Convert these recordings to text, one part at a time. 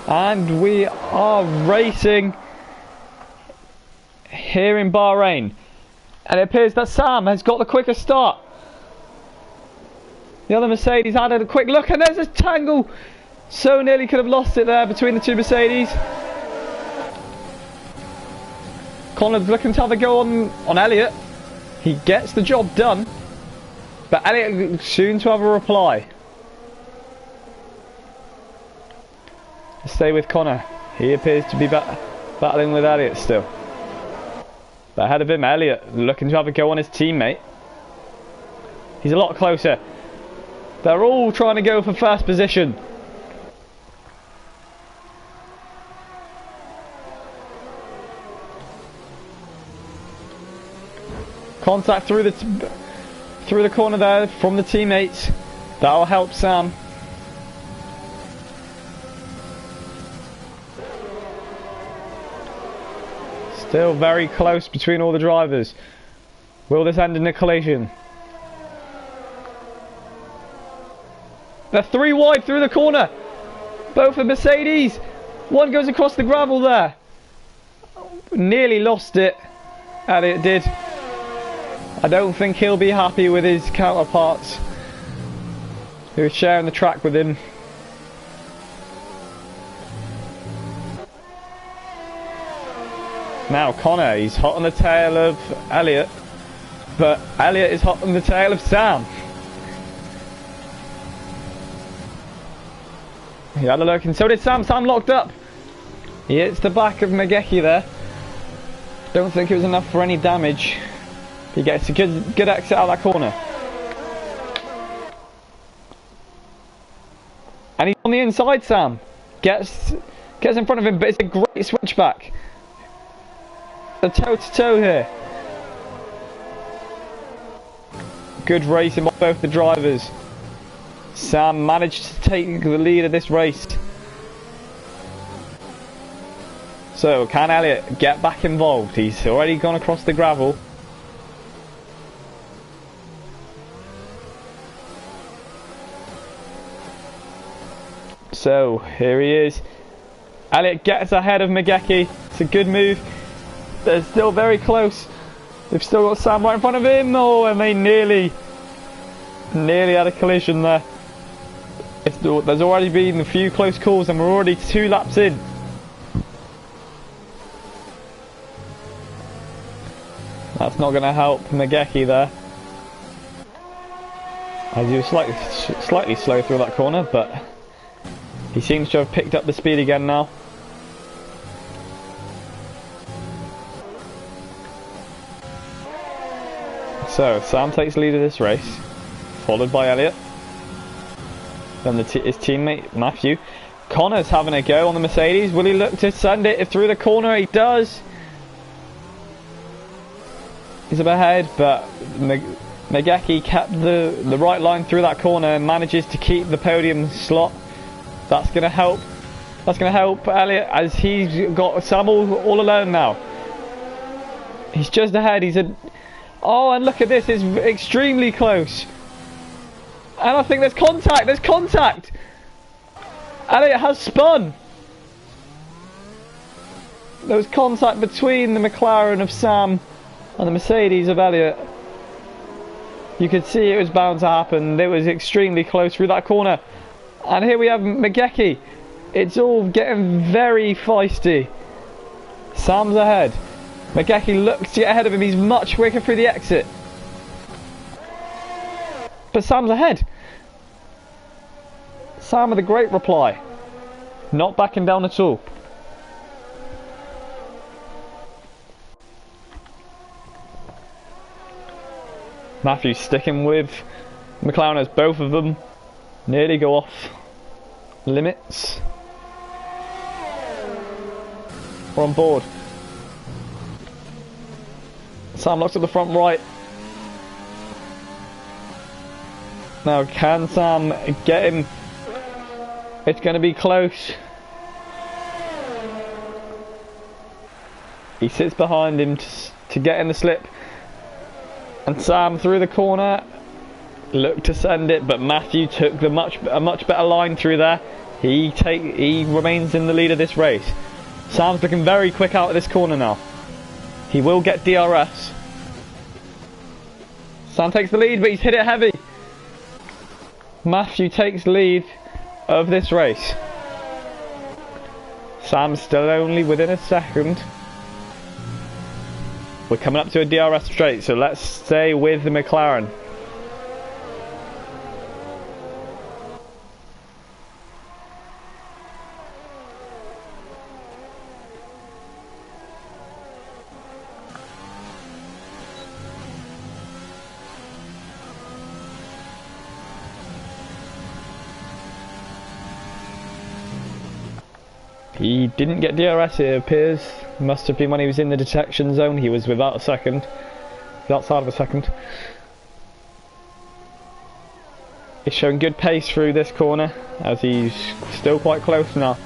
And we are racing here in Bahrain, and it appears that Sam has got the quicker start. The other Mercedes had a quick look, and there's a tangle. So nearly could have lost it there between the two Mercedes. Connor's looking to have a go on Elliott. He gets the job done, but Elliott soon to have a reply. Stay with Connor. He appears to be battling with Elliott still. But ahead of him, Elliott looking to have a go on his teammate. He's a lot closer. They're all trying to go for first position. Contact through the corner there from the teammates. That'll help Sam. Still very close between all the drivers. Will this end in a collision? They're 3 wide through the corner. Both are Mercedes. One goes across the gravel there. Nearly lost it. And it did. I don't think he'll be happy with his counterparts who are sharing the track with him. Now Connor, he's hot on the tail of Elliott, but Elliott is hot on the tail of Sam. He had a look, and so did Sam. Sam locked up. He hits the back of Megeki there. Don't think it was enough for any damage. He gets a good exit out of that corner. And he's on the inside, Sam. Gets in front of him, but it's a great switchback. The toe-to-toe here. Good racing by both the drivers. Sam managed to take the lead of this race. So, can Elliott get back involved? He's already gone across the gravel. So, here he is. Elliott gets ahead of Megeki. It's a good move. They're still very close. They've still got Sam right in front of him. Oh, and they nearly had a collision there. There's already been a few close calls, and we're already 2 laps in. That's not going to help Megeki there. As he was slightly slow through that corner, but he seems to have picked up the speed again now. So, Sam takes the lead of this race, followed by Elliott. Then his teammate, Matthew. Connor's having a go on the Mercedes. Will he look to send it through the corner? He does. He's up ahead, but Megeki kept the right line through that corner and manages to keep the podium slot. That's going to help. That's going to help Elliott, as he's got Sam all alone now. He's just ahead. Oh, and look at this, it's extremely close. And I think there's contact, Elliott has spun. There was contact between the McLaren of Sam and the Mercedes of Elliott. You could see it was bound to happen. It was extremely close through that corner. And here we have Megeki. It's all getting very feisty. Sam's ahead. Megeki looks to get ahead of him. He's much quicker through the exit. But Sam's ahead. Sam with a great reply. Not backing down at all. Matthew sticking with McLaren as both of them nearly go off limits. We're on board. Sam looks at the front right. Now, can Sam get him? It's going to be close. He sits behind him to get in the slip. And Sam through the corner. looked to send it, but Matthew took a much better line through there. He remains in the lead of this race. Sam's looking very quick out of this corner now. He will get DRS. Sam takes the lead, but he's hit it heavy. Matthew takes lead of this race. Sam's still only within a second. We're coming up to a DRS straight, so let's stay with the McLaren. He didn't get DRS, it appears. Must have been when he was in the detection zone. He was without a second. Outside of a second. He's showing good pace through this corner, as he's still quite close now.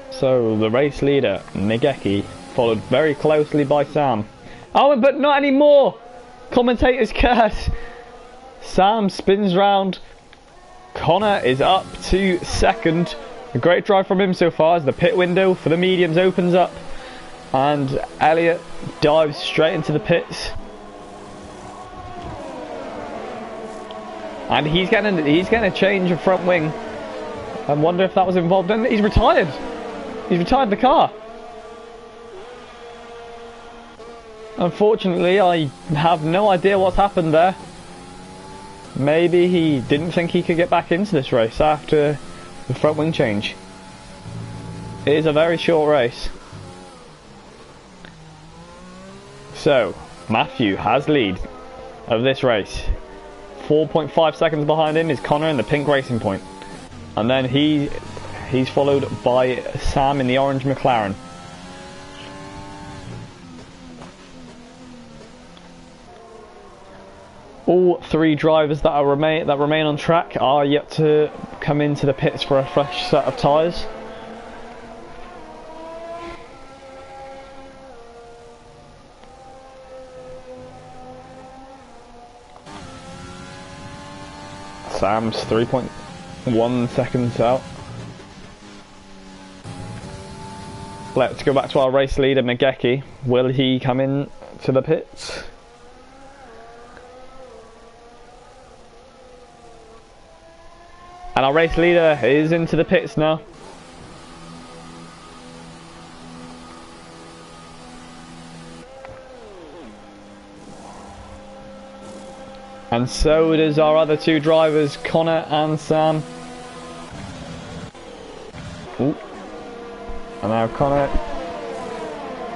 So the race leader, Migeki, followed very closely by Sam. Oh, but not anymore! Commentator's curse. Sam spins round. Connor is up to second. A great drive from him so far as the pit window for the mediums opens up. And Elliott dives straight into the pits. And he's getting a change of front wing. I wonder if that was involved in it. He's retired. He's retired the car. Unfortunately, I have no idea what's happened there. Maybe he didn't think he could get back into this race after the front wing change. It is a very short race. So, Matthew has lead of this race. 4.5 seconds behind him is Connor in the pink Racing Point. And then he's followed by Sam in the orange McLaren. All three drivers that remain on track are yet to come into the pits for a fresh set of tyres. Sam's 3.1 seconds out. Let's go back to our race leader, Migeki. Will he come in to the pits? And our race leader is into the pits now. And so does our other two drivers, Connor and Sam. Ooh. And now Connor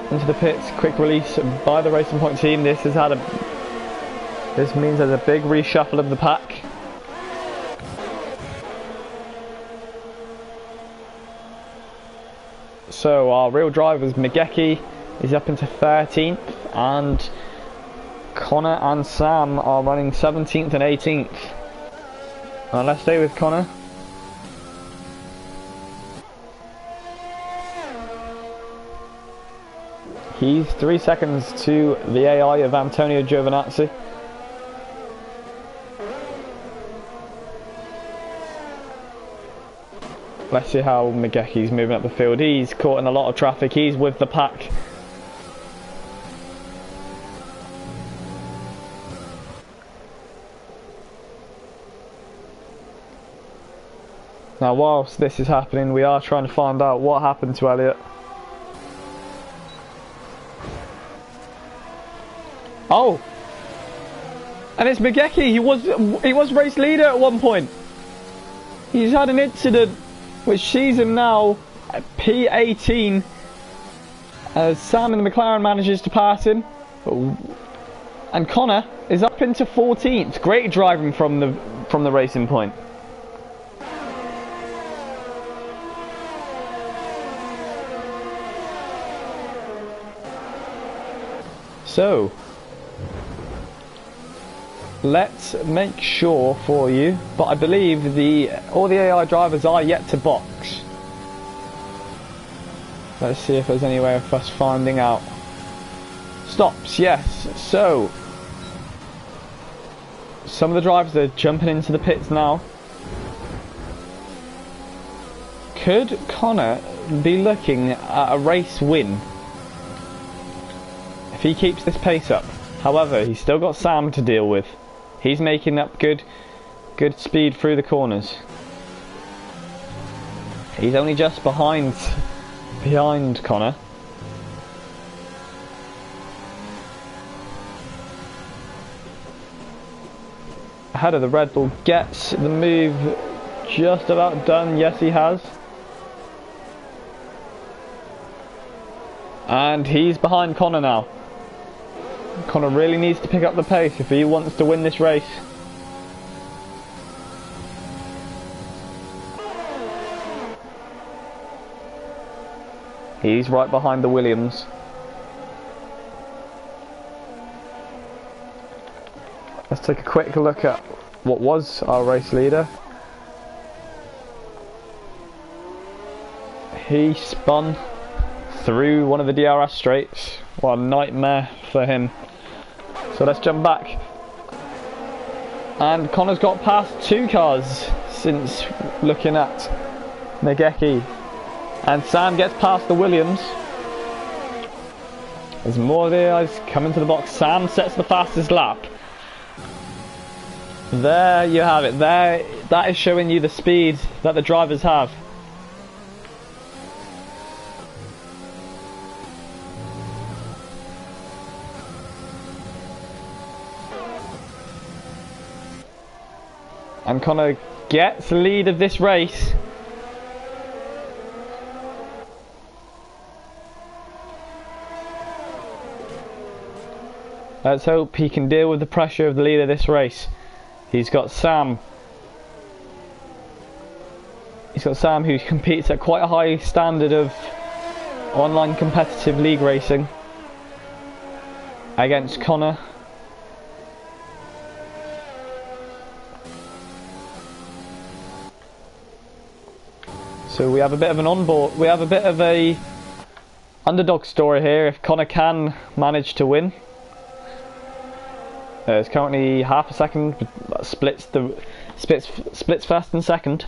into the pits. Quick release by the Racing Point team. This means there's a big reshuffle of the pack. So our real drivers, Migeki is up into 13th, and Connor and Sam are running 17th and 18th. Now let's stay with Connor. He's 3 seconds to the AI of Antonio Giovinazzi. Let's see how Migeki's moving up the field. He's caught in a lot of traffic. He's with the pack. Now, whilst this is happening, we are trying to find out what happened to Elliott. Oh! And it's Migeki. He was race leader at one point. He's had an incident which sees him now at P18 as Sam in the McLaren manages to pass him. And Connor is up into 14th. Great driving from the Racing Point. So let's make sure for you, but I believe all the AI drivers are yet to box. Let's see if there's any way of us finding out. Stops, yes. So, some of the drivers are jumping into the pits now. Could Connor be looking at a race win if he keeps this pace up? However, he's still got Sam to deal with. He's making up good speed through the corners. He's only just behind Connor. Ahead of the Red Bull, gets the move just about done. Yes, he has. And he's behind Connor now. Connor really needs to pick up the pace if he wants to win this race. He's right behind the Williams. Let's take a quick look at what was our race leader. He spun through one of the DRS straights. What a nightmare for him. So let's jump back. And Connor's got past 2 cars since looking at Nageki. And Sam gets past the Williams. There's more of the guys coming to the box. Sam sets the fastest lap. There you have it. There, that is showing you the speed that the drivers have. And Connor gets the lead of this race. Let's hope he can deal with the pressure of the lead of this race. He's got Sam. He's got Sam, who competes at quite a high standard of online competitive league racing, against Connor. So we have a bit of an onboard, we have a bit of a underdog story here if Connor can manage to win. It's currently half a second, but splits first and second.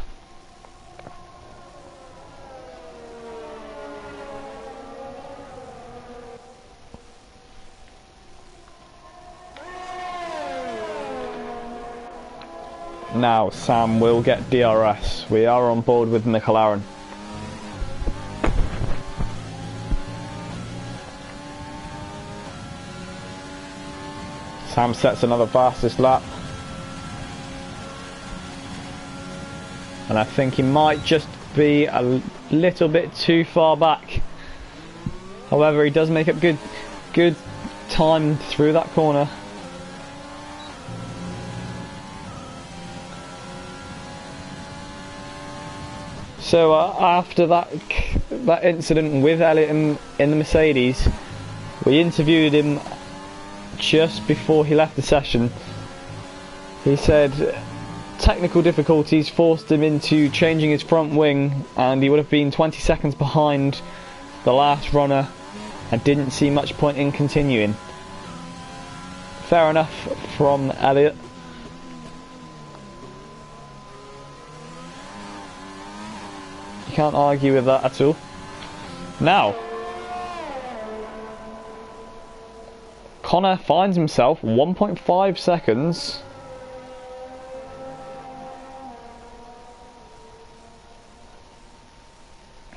Now Sam will get DRS. We are on board with McLaren. Sam sets another fastest lap. And I think he might just be a little bit too far back. However, he does make up good time through that corner. So after that incident with Elliot in the Mercedes, we interviewed him just before he left the session. He said technical difficulties forced him into changing his front wing, and he would have been 20 seconds behind the last runner and didn't see much point in continuing. Fair enough from Elliot. You can't argue with that at all. Now Connor finds himself 1.5 seconds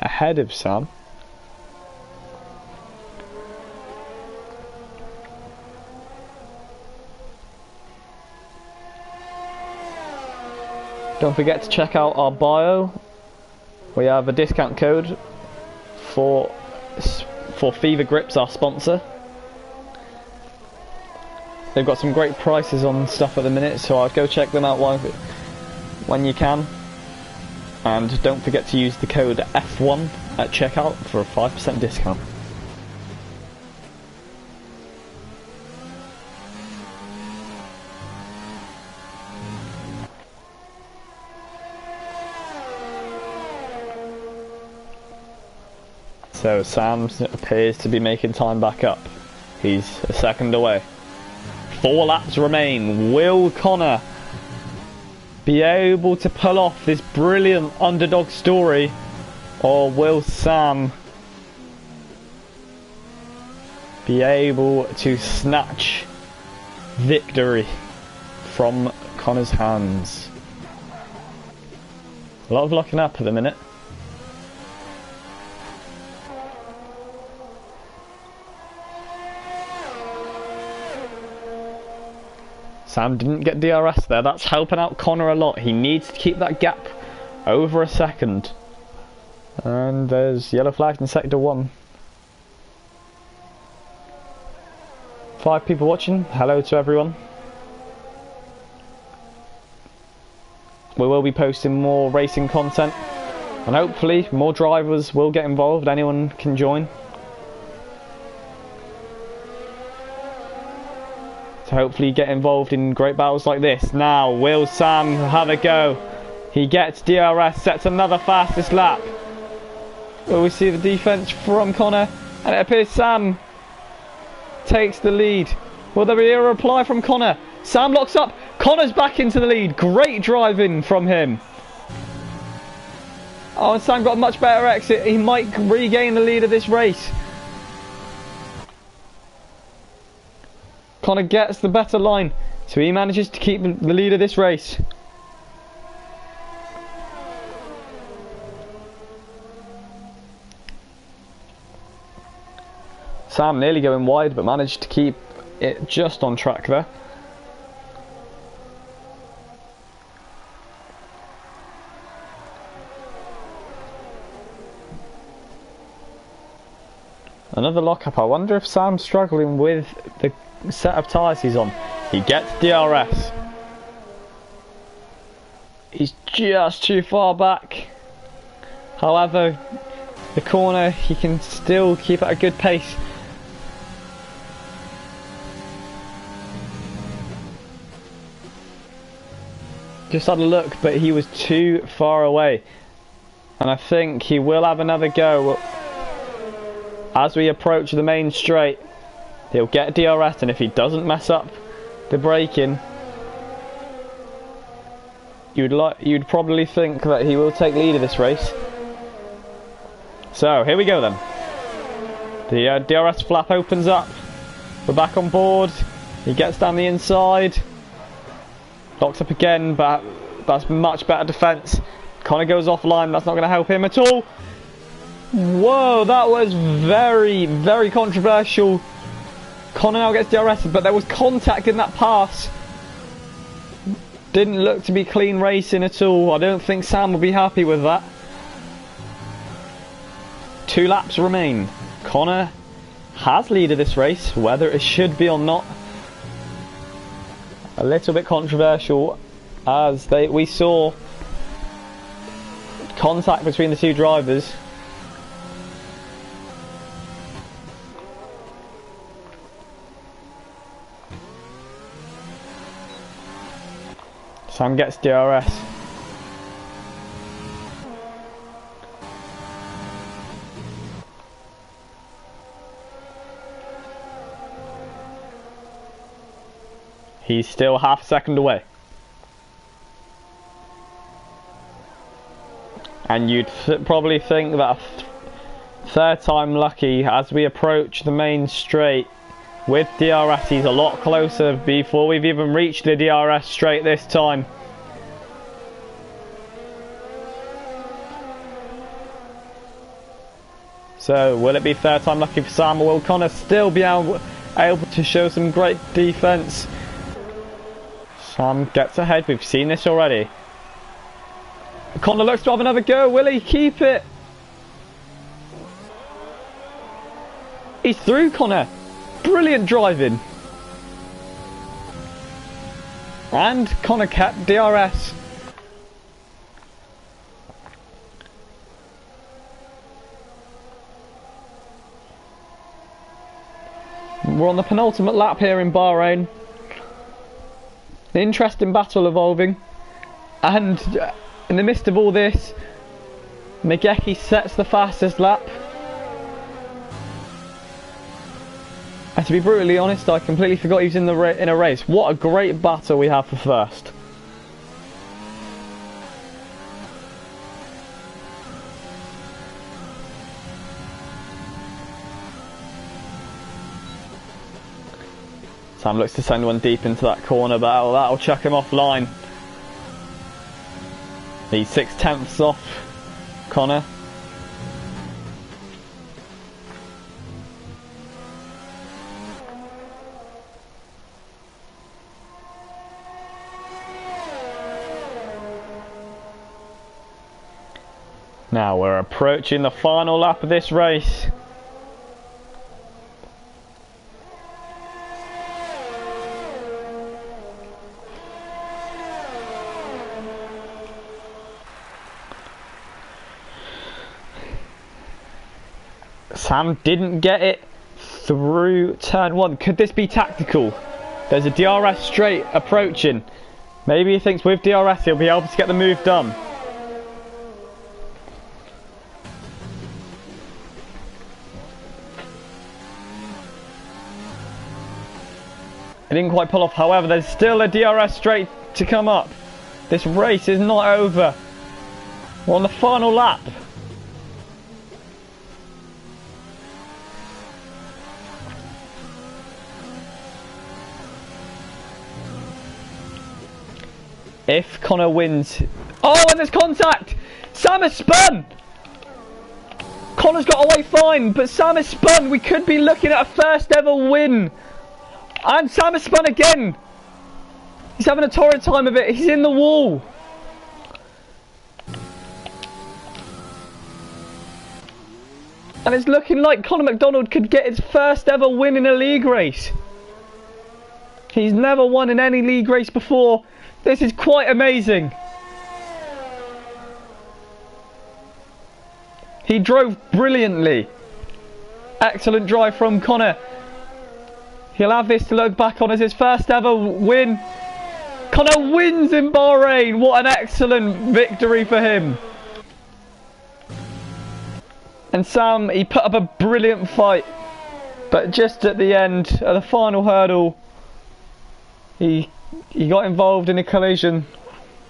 ahead of Sam. Don't forget to check out our bio. We have a discount code for Fever Grips, our sponsor. They've got some great prices on stuff at the minute, so I'll go check them out when you can. And don't forget to use the code F1 at checkout for a 5% discount. So Sam appears to be making time back up. He's a second away. 4 laps remain. Will Connor be able to pull off this brilliant underdog story, or will Sam be able to snatch victory from Connor's hands? A lot of locking up at the minute. Sam didn't get DRS there. That's helping out Connor a lot. He needs to keep that gap over a second. And there's yellow flags in sector 1. 5 people watching. Hello to everyone. We will be posting more racing content, and hopefully more drivers will get involved. Anyone can join. To hopefully get involved in great battles like this. Now, will Sam have a go? He gets DRS, sets another fastest lap. Will we see the defense from Connor? And it appears Sam takes the lead. Will there be a reply from Connor? Sam locks up. Connor's back into the lead. Great driving from him. Oh, and Sam got a much better exit. He might regain the lead of this race. Connor gets the better line, so he manages to keep the lead of this race. Sam nearly going wide, but managed to keep it just on track there. Another lockup. I wonder if Sam's struggling with the set of tyres he's on. He gets DRS. He's just too far back. However, the corner he can still keep at a good pace. Just had a look, but he was too far away. And I think he will have another go. As we approach the main straight, he'll get DRS, and if he doesn't mess up the braking, you'd probably think that he will take lead of this race. So here we go then. The DRS flap opens up. We're back on board. He gets down the inside, locks up again, but that's much better defence. Connor goes offline. That's not going to help him at all. Whoa, that was very, very controversial. Connor now gets DRS, but there was contact in that pass. Didn't look to be clean racing at all. I don't think Sam will be happy with that. 2 laps remain. Connor has lead of this race, whether it should be or not. A little bit controversial, as we saw contact between the 2 drivers. Sam gets DRS. He's still half a second away. And you'd probably think that a third time lucky as we approach the main straight. With DRS, he's a lot closer before we've even reached the DRS straight this time. So, will it be third time lucky for Sam, or will Connor still be able to show some great defence? Sam gets ahead, we've seen this already. Connor looks to have another go, will he keep it? He's through, Connor. Brilliant driving. And Connor kept DRS. We're on the penultimate lap here in Bahrain. An interesting battle evolving. And in the midst of all this, Megeki sets the fastest lap. And to be brutally honest, I completely forgot he was in a race. What a great battle we have for first. Sam looks to send one deep into that corner, but that'll chuck him offline. He's 6/10 off Connor. Now we're approaching the final lap of this race. Sam didn't get it through turn 1. Could this be tactical? There's a DRS straight approaching. Maybe he thinks with DRS he'll be able to get the move done. It didn't quite pull off, however, there's still a DRS straight to come up. This race is not over. We're on the final lap. If Connor wins... Oh, and there's contact! Sam has spun! Connor's got away fine, but Sam has spun. We could be looking at a first ever win. And Sam has spun again. He's having a torrid time of it. He's in the wall. And it's looking like Conor McDonald could get his first ever win in a league race. He's never won in any league race before. This is quite amazing. He drove brilliantly. Excellent drive from Connor. He'll have this to look back on as his first ever win. Connor wins in Bahrain. What an excellent victory for him. And Sam, he put up a brilliant fight. But just at the end, at the final hurdle, he got involved in a collision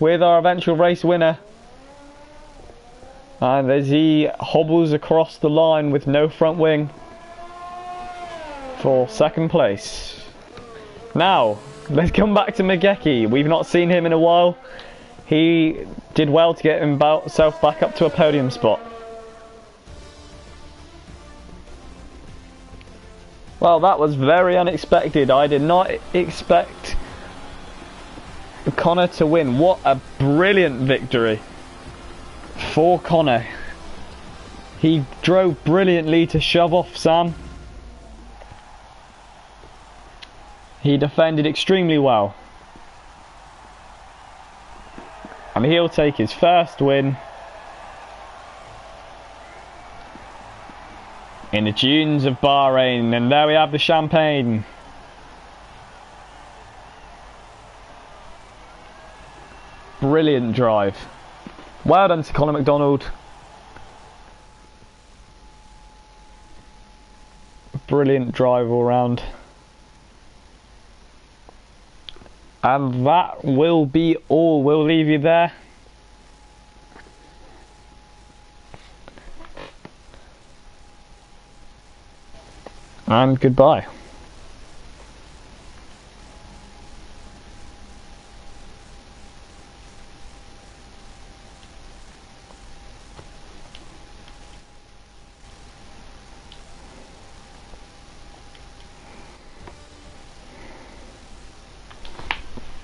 with our eventual race winner. And as he hobbles across the line with no front wing for second place. Now, let's come back to Megeki. We've not seen him in a while. He did well to get himself back up to a podium spot. Well, that was very unexpected. I did not expect Connor to win. What a brilliant victory for Connor. He drove brilliantly to shove off Sam. He defended extremely well. And he'll take his first win in the dunes of Bahrain. And there we have the champagne. Brilliant drive. Well done to Conor McDonald. Brilliant drive all round. And that will be all. We'll leave you there. And goodbye.